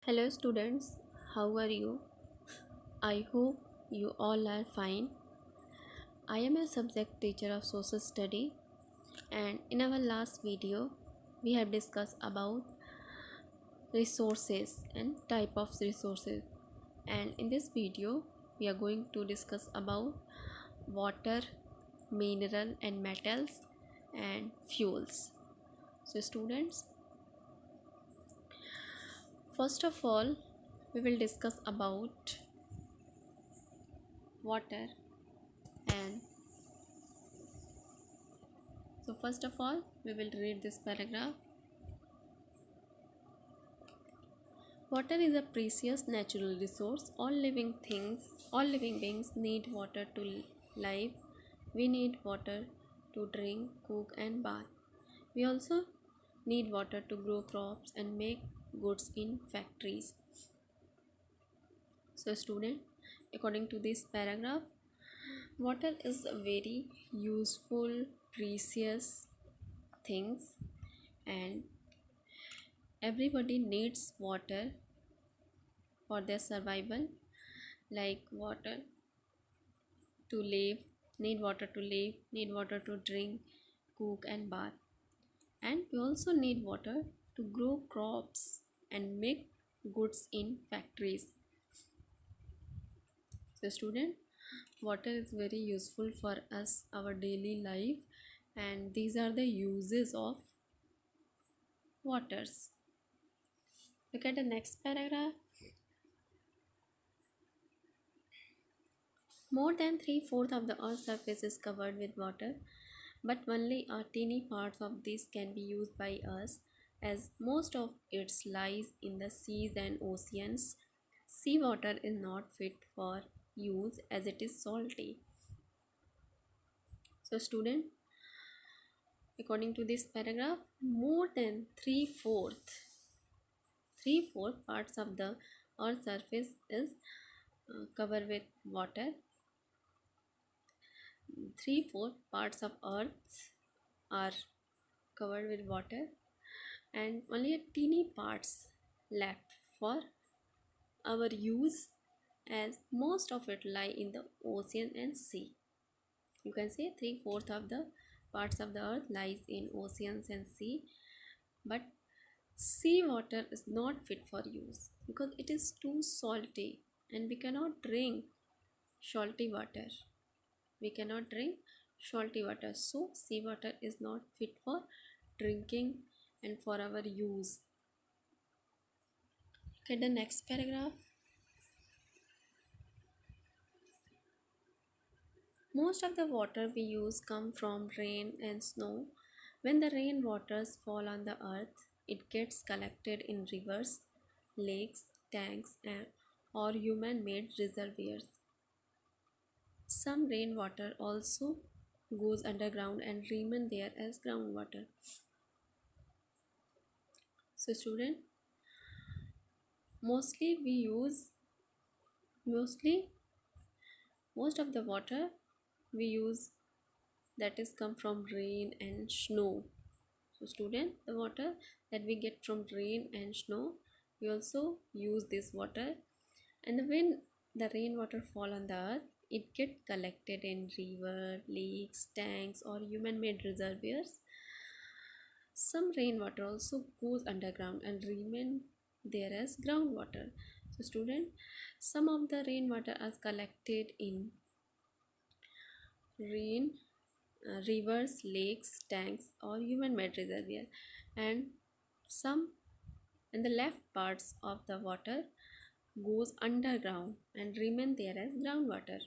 Hello, students. How are you? I hope you all are fine. I am a subject teacher of social study, and in our last video, we have discussed about resources and type of resources. And in this video, we are going to discuss about water, mineral and metals, and fuels. So, students, first of all, we will discuss about water and so first of all, we will read this paragraph. Water is a precious natural resource. All living beings need water to live. We need water to drink, cook and bath. We also need water to grow crops and make goods in factories. So student, according to this paragraph, water is a very useful, precious things and everybody needs water for their survival, like water to live, need water to drink, cook and bath. And we also need water to grow crops and make goods in factories. So student, water is very useful for us, our daily life, and these are the uses of waters. Look at the next paragraph. More than three-fourths of the earth's surface is covered with water, but only a teeny part of this can be used by us, as most of it lies in the seas and oceans. Seawater is not fit for use as it is salty. So, student, according to this paragraph, more than three-fourth parts of the earth's surface is covered with water. Three-fourth parts of earth are covered with water and only a teeny parts left for our use, as most of it lie in the ocean and sea. You can say three-fourths of the parts of the earth lies in oceans and sea, but seawater is not fit for use because it is too salty and we cannot drink salty water. We cannot drink salty water, so seawater is not fit for drinking and for our use. Okay, the next paragraph. Most of the water we use come from rain and snow. When the rain waters fall on the earth, it gets collected in rivers, lakes, tanks, or human-made reservoirs. Some rainwater also goes underground and remain there as groundwater. So student, mostly we use mostly most of the water we use that is come from rain and snow. So student, the water that we get from rain and snow, we also use this water, and when the rainwater fall on the earth, it get collected in river, lakes, tanks or human made reservoirs. Some rainwater also goes underground and remain there as groundwater. So student, some of the rainwater is collected in rain rivers, lakes, tanks, or human-made reservoir, and some and the left parts of the water goes underground and remain there as groundwater.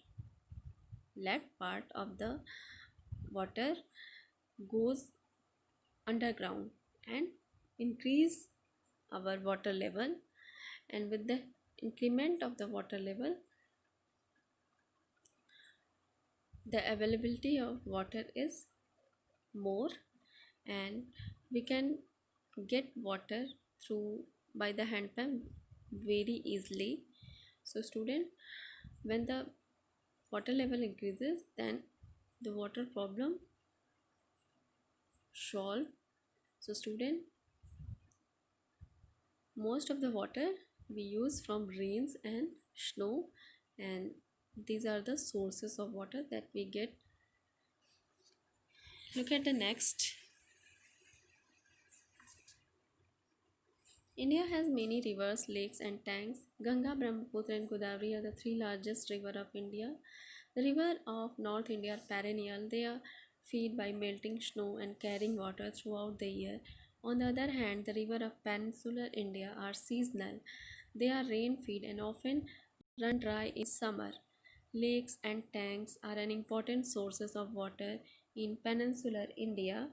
Left part of the water goes underground and increase our water level, and with the increment of the water level, the availability of water is more and we can get water through by the hand pump very easily. So student, when the water level increases, then the water problem solve. So student, most of the water we use from rains and snow, and these are the sources of water that we get. Look at the next. India has many rivers, lakes, and tanks. Ganga, Brahmaputra, and Godavari are the three largest rivers of India. The rivers of North India are perennial. They are fed by melting snow and carrying water throughout the year. On the other hand, the rivers of peninsular India are seasonal. They are rain-fed and often run dry in summer. Lakes and tanks are an important sources of water in peninsular India,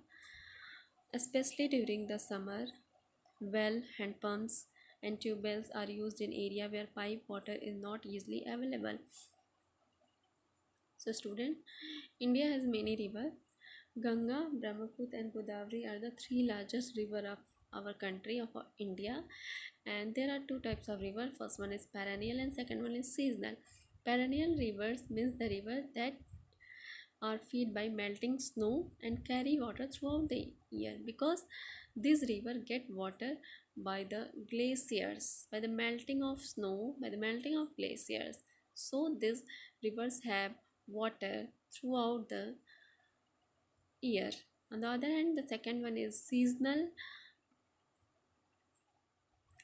especially during the summer. Well, hand pumps and tube wells are used in area where pipe water is not easily available. So student, India has many rivers. Ganga, Brahmaputra and Godavari are the three largest rivers of our country of India, and there are two types of river. First one is perennial and second one is seasonal. Perennial rivers means the river that are fed by melting snow and carry water throughout the year, because these rivers get water by the glaciers, by the melting of snow, by the melting of glaciers. So these rivers have water throughout the year. On the other hand, the second one is seasonal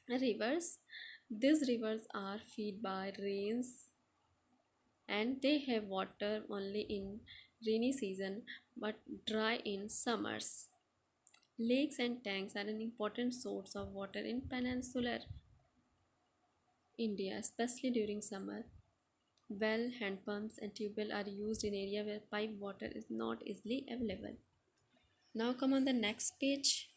rivers. These rivers are fed by rains and they have water only in rainy season but dry in summers. Lakes and tanks are an important source of water in peninsular India, especially during summer. Well, hand pumps and tubewell are used in area where pipe water is not easily available. Now come on the next page.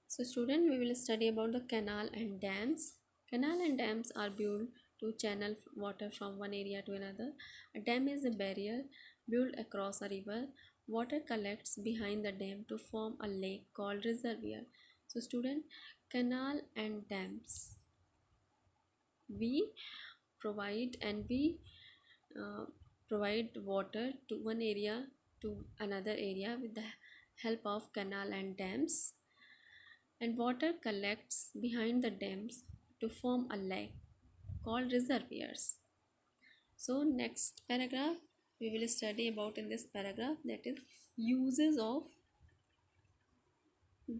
So student, we will study about the canal and dams. Canal and dams are built to channel water from one area to another. A dam is a barrier built across a river. Water collects behind the dam to form a lake called reservoir. So student, canal and dams, we we uh, provide water to one area to another area with the help of canal and dams, and water collects behind the dams to form a lake called reservoirs. So next paragraph we will study about in this paragraph, that is uses of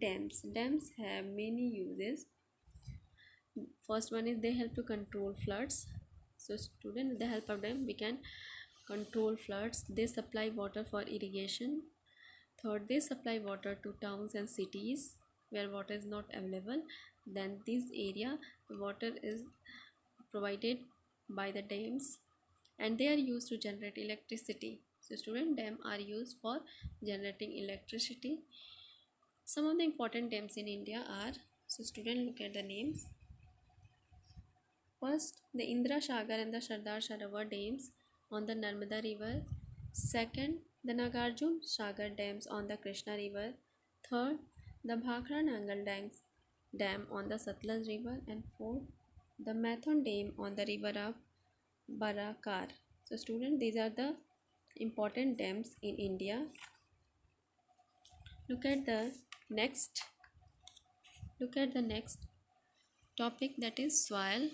dams. Dams have many uses. First one is they help to control floods. So student, with the help of them we can control floods. They supply water for irrigation. Third, they supply water to towns and cities where water is not available. Then this area the water is provided by the dams and they are used to generate electricity. So student, dam are used for generating electricity. Some of the important dams in India are, so student, look at the names. First, the Indra Sagar and the Sardar Sarovar dams on the Narmada river. Second, the Nagarjun Sagar dams on the Krishna river. Third, the Bhakra Nangal dam on the Satluj river. And fourth, the Mathon dam on the river of Barakar. So students, these are the important dams in India. Look at the next. Look at the next topic, that is soil.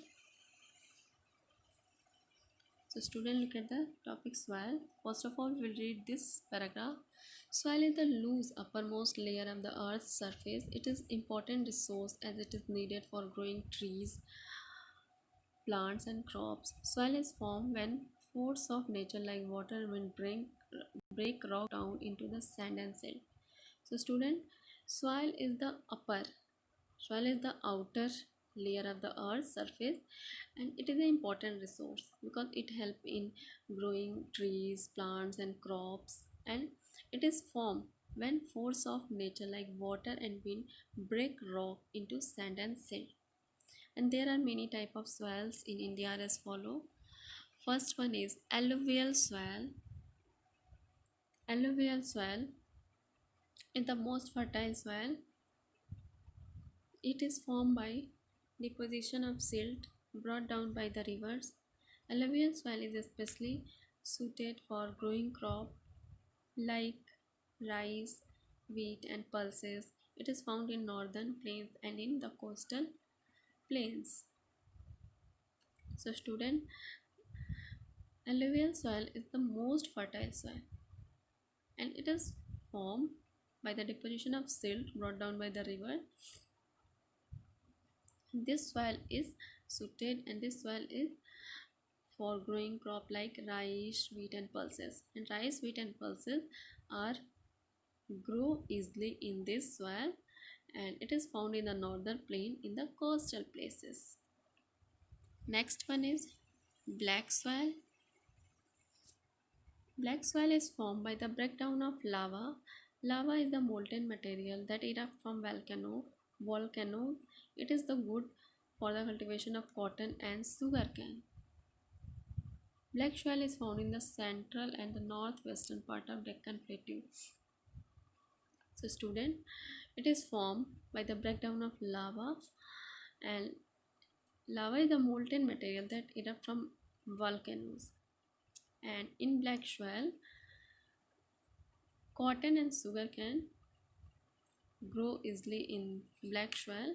So student, look at the topic soil. First of all, we will read this paragraph. Soil is the loose uppermost layer of the earth's surface. It is important resource as it is needed for growing trees, plants and crops. Soil is formed when force of nature like water and wind break rock down into the sand and silt. So student, soil is the soil is the outer layer of the earth's surface, and it is an important resource because it helps in growing trees, plants and crops, and it is formed when force of nature like water and wind break rock into sand and silt. And there are many type of soils in India as follow. First one is alluvial soil. Alluvial soil is the most fertile soil. It is formed by deposition of silt brought down by the rivers. Alluvial soil is especially suited for growing crop like rice, wheat, and pulses. It is found in northern plains and in the coastal plains. So, student, alluvial soil is the most fertile soil, and it is formed by the deposition of silt brought down by the river. This soil is suited, and this soil is for growing crop like rice, wheat, and pulses. And rice, wheat, and pulses are grow easily in this soil, and it is found in the northern plain in the coastal places. Next one is black soil. Black soil is formed by the breakdown of lava. Lava is the molten material that erupts from volcanoes. It is the good for the cultivation of cotton and sugarcane. Black soil is found in the central and the northwestern part of Deccan Plateau. So, student, it is formed by the breakdown of lava, and lava is the molten material that erupts from volcanoes. And in black soil, cotton and sugarcane grow easily in black soil,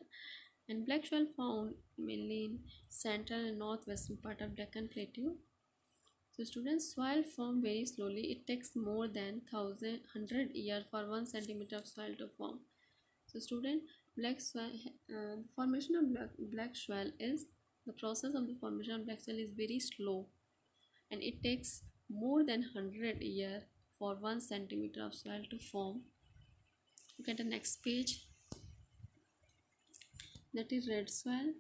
and black soil found mainly in central and northwestern part of Deccan Plateau. So students, soil form very slowly. It takes more than 1,100 years for 1 centimeter of soil to form. So student, black soil, formation of black soil is the process of the formation of black soil is very slow, and it takes more than 100 years for 1 centimeter of soil to form. Look at the next page. That is red soil.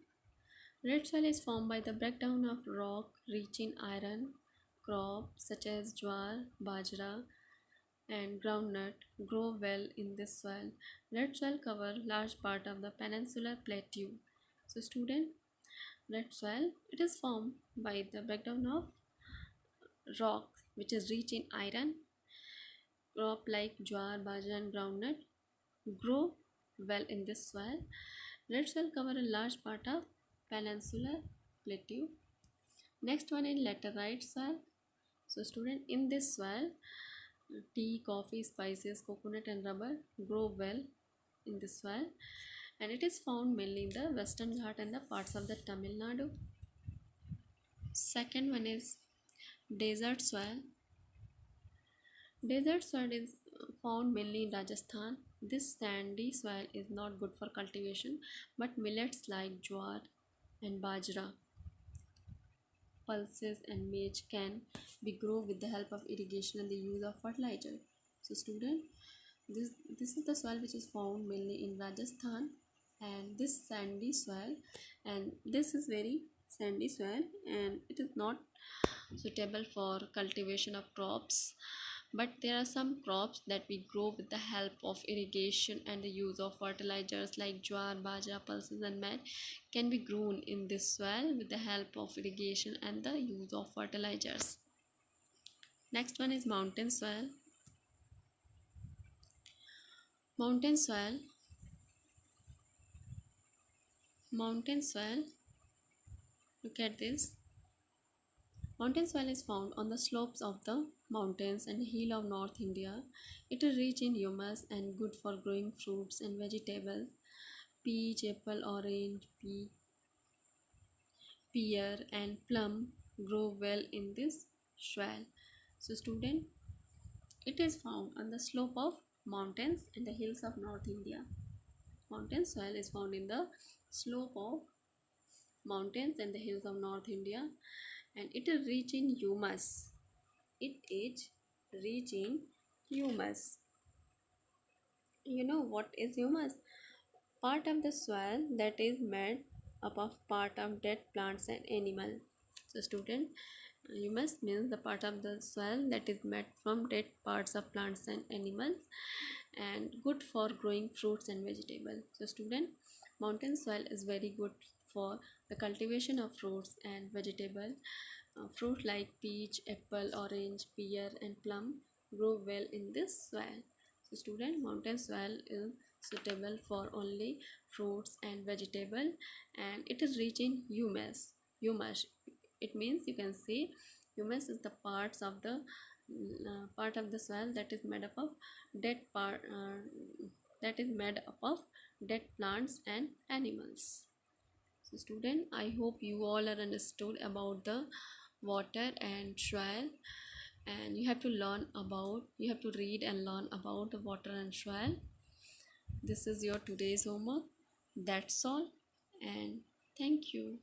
Red soil is formed by the breakdown of rock rich in iron. Crops such as jowar, bajra, and groundnut grow well in this soil. Red soil cover large part of the peninsular plateau. So, student, red soil it is formed by the breakdown of rock which is rich in iron. Crop like jowar, bajra, and groundnut grow well in this soil. Red soil cover a large part of peninsular plateau. Next one is laterite soil. So student, in this soil, tea, coffee, spices, coconut, and rubber grow well in this soil, and it is found mainly in the Western Ghat and the parts of the Tamil Nadu. Second one is desert soil. Desert soil is found mainly in Rajasthan. This sandy soil is not good for cultivation, but millets like jowar and bajra, pulses, and maize can be grown with the help of irrigation and the use of fertilizer. So, student, this is the soil which is found mainly in Rajasthan, and this sandy soil, and this is very sandy soil, and it is not suitable for cultivation of crops, but there are some crops that we grow with the help of irrigation and the use of fertilizers like jowar, bajra, pulses, and maize can be grown in this soil with the help of irrigation and the use of fertilizers. Next one is mountain soil. Mountain soil. Mountain soil. Look at this. Mountain soil is found on the slopes of the mountains and hill of North India. It is rich in humus and good for growing fruits and vegetables. Peach, apple, orange, pear, and plum grow well in this soil. So, student, it is found on the slope of mountains and the hills of North India. Mountain soil is found in the slope of mountains and the hills of North India, and it is rich in humus. It is rich in humus. You know what is humus? Part of the soil that is made up of part of dead plants and animals. So, student, humus means the part of the soil that is made from dead parts of plants and animals, and good for growing fruits and vegetables. So, student, mountain soil is very good for the cultivation of fruits and vegetables. Fruit like peach, apple, orange, pear, and plum grow well in this soil. So, student, mountain soil is suitable for only fruits and vegetable, and it is rich in humus. Humus, it means you can see humus is the parts of the part of the soil that is made up of dead part that is made up of dead plants and animals. So student, I hope you all are understood about the water and soil, and you have to read and learn about the water and soil. This is your today's homework. That's all, and thank you.